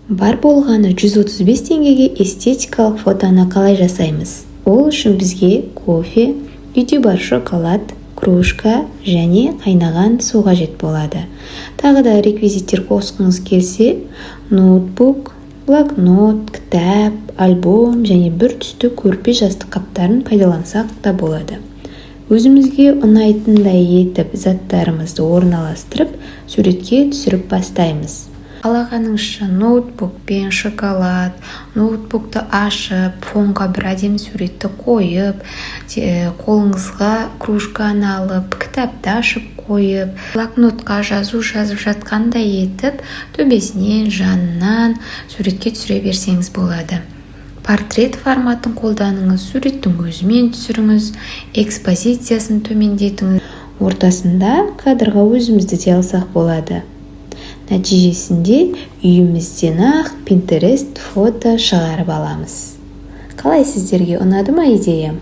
Бар болғаны 135 теңгеге эстетикалық фотоны қалай жасаймыз? Ол үшін бізге кофе, үйде бар шоколад, кружка және қайнаған су қажет болады. Тағы да реквизиттер қосқыңыз келсе, ноутбук, блокнот, кітап, альбом және бір түсті көрпе жастық қаптарын пайдалансақ та болады. Өзімізге ұнайтындай етіп заттарымызды орналастырып, суретке түсіріп бастаймыз. Қалағаныңызша ноутбукпен шоколад, ноутбукты ашып, фонға бір әдемі суретті қойып, қолыңызға кружканы алып, кітапты ашып қойып, блокнотқа жазып жатқандай етіп, төбесінен, жанынан суретке түсіре берсеңіз болады. Портрет форматын қолданыңыз, суреттің өзімен түсіріңіз, экспозициясын төмендетіңіз. Ортасында кадрға өзімізді де алсақ болады. Нәтижесінде үйімізден ақ Pinterest фото шығарып аламыз. Қалай, сіздерге ұнады ма идеям?